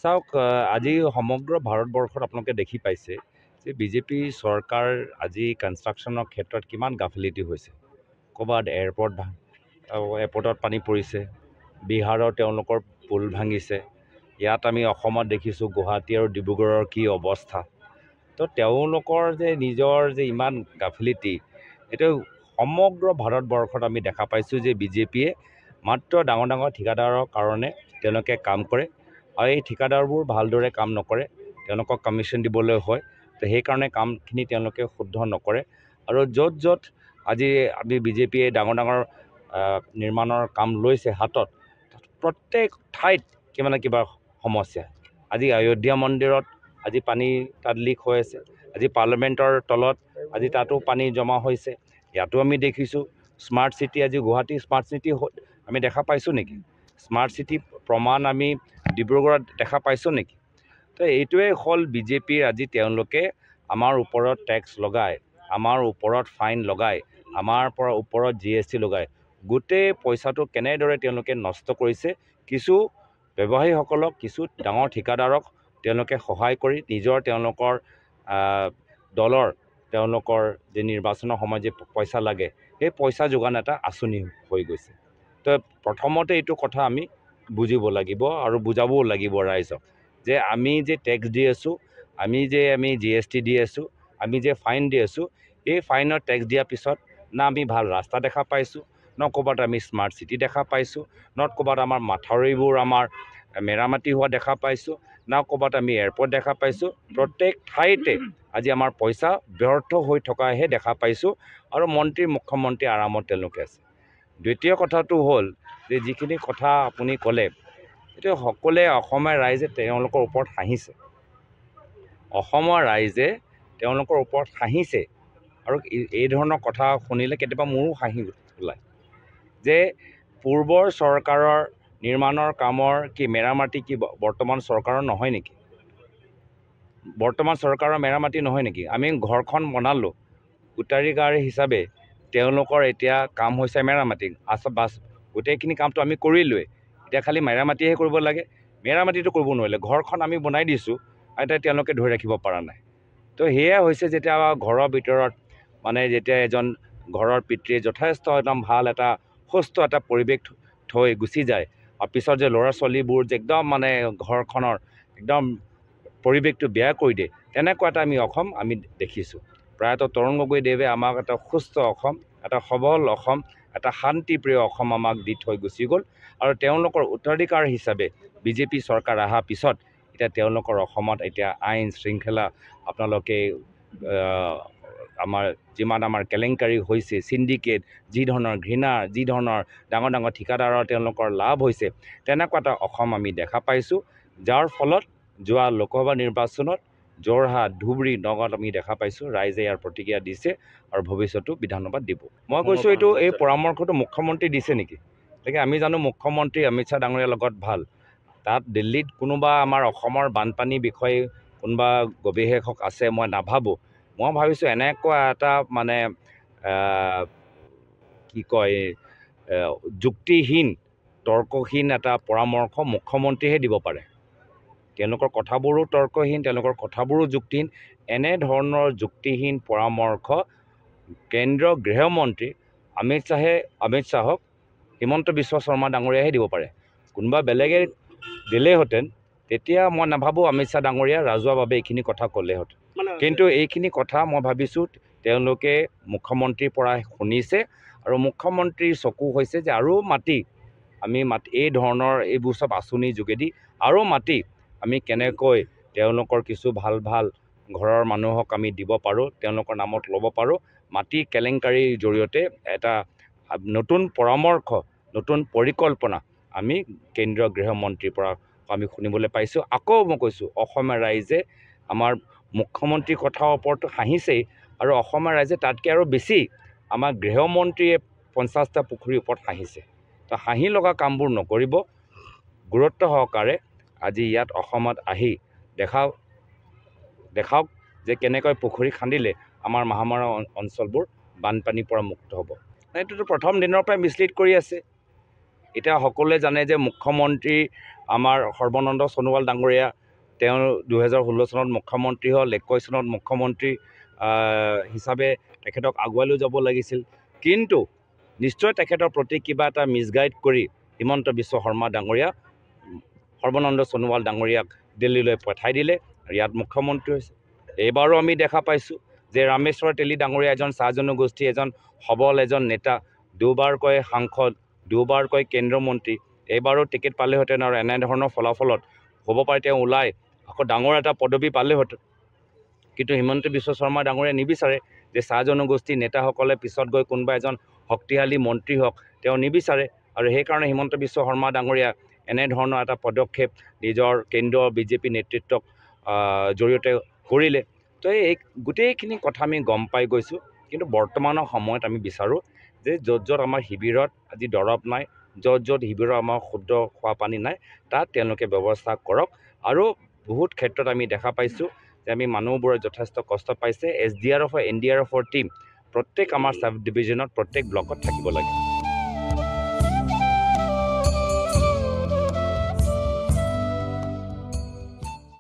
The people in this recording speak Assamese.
চাওক আজি সমগ্ৰ ভাৰতবৰ্ষত আপোনালোকে দেখি পাইছে যে বিজেপি চৰকাৰ আজি কনষ্ট্ৰাকশ্যনৰ ক্ষেত্ৰত কিমান গাফিলতি হৈছে। ক'ৰবাত এয়াৰপৰ্টত পানী পৰিছে, বিহাৰৰ তেওঁলোকৰ পুল ভাঙিছে, ইয়াত আমি অসমত দেখিছোঁ গুৱাহাটী আৰু ডিব্ৰুগড়ৰ কি অৱস্থা। তো তেওঁলোকৰ যে নিজৰ যে ইমান গাফিলতি, এইটো সমগ্ৰ ভাৰতবৰ্ষত আমি দেখা পাইছোঁ যে বিজেপিয়ে মাত্ৰ ডাঙৰ ডাঙৰ ঠিকাদাৰৰ কাৰণে তেওঁলোকে কাম কৰে আৰু এই ঠিকাদাৰবোৰ ভালদৰে কাম নকৰে, তেওঁলোকক কমিশ্যন দিবলৈ হয়। তো সেইকাৰণে কামখিনি তেওঁলোকে শুদ্ধ নকৰে আৰু য'ত য'ত আজি আমি বিজেপিয়ে ডাঙৰ ডাঙৰ নিৰ্মাণৰ কাম লৈছে হাতত, প্ৰত্যেক ঠাইত কিবা না কিবা সমস্যা। আজি অযোধ্যা মন্দিৰত আজি পানী তাত লিক হৈ আছে, আজি পাৰ্লিমেণ্টৰ তলত আজি তাতো পানী জমা হৈছে। ইয়াতো আমি দেখিছোঁ স্মাৰ্ট চিটি, আজি গুৱাহাটী স্মাৰ্ট চিটি আমি দেখা পাইছোঁ নেকি? স্মাৰ্ট চিটি প্ৰমাণ আমি ডিব্ৰুগড়ত দেখা পাইছোঁ নেকি? তো এইটোৱে হ'ল বিজেপিৰ আজি তেওঁলোকে আমাৰ ওপৰত টেক্স লগায়, আমাৰ ওপৰত ফাইন লগায়, আমাৰ ওপৰত GST লগায়। গোটেই পইচাটো কেনেদৰে তেওঁলোকে নষ্ট কৰিছে, কিছু ব্যৱসায়ীসকলক, কিছু ডাঙৰ ঠিকাদাৰক তেওঁলোকে সহায় কৰি নিজৰ তেওঁলোকৰ দলৰ তেওঁলোকৰ যে নিৰ্বাচনৰ সময়ত যে পইচা লাগে, সেই পইচা যোগান এটা আঁচনি হৈ গৈছে। তো প্ৰথমতে এইটো কথা আমি বুজিব লাগিব আৰু বুজাবও লাগিব ৰাইজক যে আমি যে টেক্স দি আছোঁ, আমি GST দি আছোঁ, আমি যে ফাইন দি আছোঁ, এই ফাইনৰ টেক্স দিয়াৰ পিছত না আমি ভাল ৰাস্তা দেখা পাইছোঁ, ন ক'ৰবাত আমি স্মাৰ্ট চিটি দেখা পাইছোঁ, ন ক'ৰবাত আমাৰ মাথাউৰিবোৰ আমাৰ মেৰামতি হোৱা দেখা পাইছোঁ, না ক'ৰবাত আমি এয়াৰপৰ্ট দেখা পাইছোঁ। প্ৰত্যেক ঠাইতে আজি আমাৰ পইচা ব্যৰ্থ হৈ থকাহে দেখা পাইছোঁ আৰু মুখ্যমন্ত্ৰী আৰামত তেওঁলোকে আছে। দ্বিতীয় কথাটো হ'ল যে যিখিনি কথা আপুনি ক'লে, এইটো সকলোৱে অসমীয়া ৰাইজে তেওঁলোকৰ ওপৰত হাঁহিছে, অসমৰ ৰাইজে তেওঁলোকৰ ওপৰত হাঁহিছে আৰু এই ধৰণৰ কথা শুনিলে কেতিয়াবা মোৰো হাঁহি ওলায় যে পূৰ্বৰ চৰকাৰৰ নিৰ্মাণৰ কামৰ কি মেৰামতি কি বৰ্তমান চৰকাৰৰ নহয় নেকি? বৰ্তমান চৰকাৰৰ মেৰামতি নহয় নেকি? আমি ঘৰখন বনালোঁ, উত্তৰাধিকাৰী হিচাপে তেওঁলোকৰ এতিয়া কাম হৈছে মেৰামতি, বাছ গোটেইখিনি কামটো আমি কৰিলোৱেই, এতিয়া খালি মেৰামতিহে কৰিব লাগে। মেৰামতিটো কৰিব নোৱাৰিলে, ঘৰখন আমি বনাই দিছোঁ, এতিয়া তেওঁলোকে ধৰি ৰাখিব পৰা নাই। তো সেয়া হৈছে যেতিয়া ঘৰৰ ভিতৰত যেতিয়া এজন ঘৰৰ পিতৃয়ে যথেষ্ট একদম ভাল এটা সুস্থ এটা পৰিৱেশ থৈ গুচি যায় আৰু পিছত যে ল'ৰা ছোৱালীবোৰ যে একদম ঘৰখনৰ একদম পৰিৱেশটো বেয়া কৰি দিয়ে, তেনেকুৱা এটা অসম আমি দেখিছোঁ। প্ৰায়তঃ তৰুণ গগৈদেৱে আমাক এটা সুস্থ অসম, এটা সবল অসম, এটা শান্তিপ্ৰিয় অসম আমাক দি থৈ গুচি গ'ল আৰু তেওঁলোকৰ উত্তৰাধিকাৰ হিচাপে বিজেপি চৰকাৰ অহাৰ পিছত এতিয়া তেওঁলোকৰ অসমত এতিয়া আইন শৃংখলা আপোনালোকে যিমান আমাৰ কেলেংকাৰী হৈছে, চিণ্ডিকেট, যি ধৰণৰ ঘৃণা, যি ধৰণৰ ডাঙৰ ডাঙৰ ঠিকাদাৰৰ তেওঁলোকৰ লাভ হৈছে, তেনেকুৱা এটা অসম আমি দেখা পাইছোঁ। যাৰ ফলত যোৱা লোকসভা নিৰ্বাচনত যোৰহাট, ধুবুৰী, নগাঁৱত আমি দেখা পাইছোঁ ৰাইজে ইয়াৰ প্ৰতিক্ৰিয়া দিছে আৰু ভৱিষ্যতো বিধানসভাত দিব। মই কৈছোঁ এই পৰামৰ্শটো মুখ্যমন্ত্ৰী দিছে নেকি? গতিকে আমি জানো মুখ্যমন্ত্ৰী অমিত শ্বাহ ডাঙৰীয়াৰ লগত ভাল, তাত দিল্লীত কোনোবা আমাৰ অসমৰ বানপানীৰ বিষয়ে কোনোবা গৱেষক আছে মই নাভাবোঁ। মই ভাবিছোঁ এনেকুৱা এটা কি কয় যুক্তিহীন, তৰ্কহীন এটা পৰামৰ্শ মুখ্যমন্ত্ৰীহে দিব পাৰে। তেওঁলোকৰ কথাবোৰো তৰ্কহীন, তেওঁলোকৰ কথাবোৰো যুক্তিহীন। এনেধৰণৰ যুক্তিহীন পৰামৰ্শ কেন্দ্ৰীয় গৃহমন্ত্ৰী অমিত শ্বাহক হিমন্ত বিশ্ব শৰ্মা ডাঙৰীয়াহে দিব পাৰে। কোনোবা বেলেগে দিলেহেঁতেন তেতিয়া মই নাভাবোঁ অমিত শ্বাহ ডাঙৰীয়া ৰাজহুৱাভাৱে এইখিনি কথা ক'লেহেঁতেন। কিন্তু এইখিনি কথা মই ভাবিছোঁ তেওঁলোকে মুখ্যমন্ত্ৰীৰ পৰা শুনিছে আৰু মুখ্যমন্ত্ৰীৰ চকু হৈছে যে আৰু এই ধৰণৰ এইবোৰ চব আঁচনিৰ যোগেদি আৰু আমি কেনেকৈ তেওঁলোকৰ কিছু ভাল ভাল ঘৰৰ মানুহক আমি দিব পাৰোঁ, তেওঁলোকৰ নামত ল'ব পাৰোঁ। মাটি কেলেংকাৰীৰ জৰিয়তে এটা নতুন পৰামৰ্শ, নতুন পৰিকল্পনা আমি কেন্দ্ৰীয় গৃহমন্ত্ৰীৰ পৰা আমি শুনিবলৈ পাইছোঁ। আকৌ মই কৈছোঁ অসমীয়া ৰাইজে আমাৰ মুখ্যমন্ত্ৰীৰ কথাৰ ওপৰতো হাঁহিছেই আৰু অসমীয়া ৰাইজে তাতকৈ আৰু বেছি আমাৰ গৃহমন্ত্ৰীয়ে 50টা পুখুৰীৰ ওপৰত হাঁহিছে। তো হাঁহি লগা কামবোৰ নকৰিব, গুৰুত্ব সহকাৰে আজি ইয়াত অসমত আহি দেখাওক যে কেনেকৈ পুখুৰী খান্দিলে আমাৰ মহামাৰা অঞ্চলবোৰ বানপানীৰ পৰা মুক্ত হ'ব। এইটোতো প্ৰথম দিনৰ পৰাই মিছলিড কৰি আছে। এতিয়া সকলোৱে জানে যে মুখ্যমন্ত্ৰী আমাৰ সৰ্বানন্দ সোণোৱাল ডাঙৰীয়া, তেওঁ 2016 চনত মুখ্যমন্ত্ৰী হ'ল, 21 চনত মুখ্যমন্ত্ৰী হিচাপে তেখেতক আগুৱাই লৈ যাব লাগিছিল। কিন্তু নিশ্চয় তেখেতৰ প্ৰতি কিবা এটা মিছগাইড কৰি হিমন্ত বিশ্ব শৰ্মা ডাঙৰীয়া সৰ্বানন্দ সোণোৱাল ডাঙৰীয়াক দিল্লীলৈ পঠাই দিলে, ইয়াত মুখ্যমন্ত্ৰী হৈছে। এইবাৰো আমি দেখা পাইছোঁ যে ৰামেশ্বৰ তেলী ডাঙৰীয়া এজন চাহ জনগোষ্ঠী, এজন সবল এজন নেতা, দুবাৰকৈ সাংসদ, দুবাৰকৈ কেন্দ্ৰীয় মন্ত্ৰী, এইবাৰো টিকেট পালেহেঁতেন আৰু এনেধৰণৰ ফলাফলত হ'ব পাৰে তেওঁ ওলাই আকৌ ডাঙৰ এটা পদবী পালেহেঁতেন। কিন্তু হিমন্ত বিশ্ব শৰ্মা ডাঙৰীয়াই নিবিচাৰে যে চাহ জনগোষ্ঠীৰ নেতাসকলে পিছত গৈ কোনোবা এজন শক্তিশালী মন্ত্ৰী হওক, তেওঁ নিবিচাৰে। আৰু সেইকাৰণে হিমন্ত বিশ্ব শৰ্মা ডাঙৰীয়া এনেধৰণৰ এটা পদক্ষেপ নিজৰ কেন্দ্ৰীয় বিজেপি নেতৃত্বক জৰিয়তে কৰিলে। তো এই গোটেইখিনি কথা আমি গম পাই গৈছোঁ। কিন্তু বৰ্তমানৰ সময়ত আমি বিচাৰোঁ যে য'ত য'ত আমাৰ শিবিৰত আজি দৰৱ নাই, য'ত য'ত শিবিৰত আমাৰ শুদ্ধ খোৱা পানী নাই, তাত তেওঁলোকে ব্যৱস্থা কৰক। আৰু বহুত ক্ষেত্ৰত আমি দেখা পাইছোঁ যে আমি মানুহবোৰে যথেষ্ট কষ্ট পাইছে। SDRF, NDRFৰ টীম প্ৰত্যেক আমাৰ চাব ডিভিজনত, প্ৰত্যেক ব্লকত থাকিব লাগে।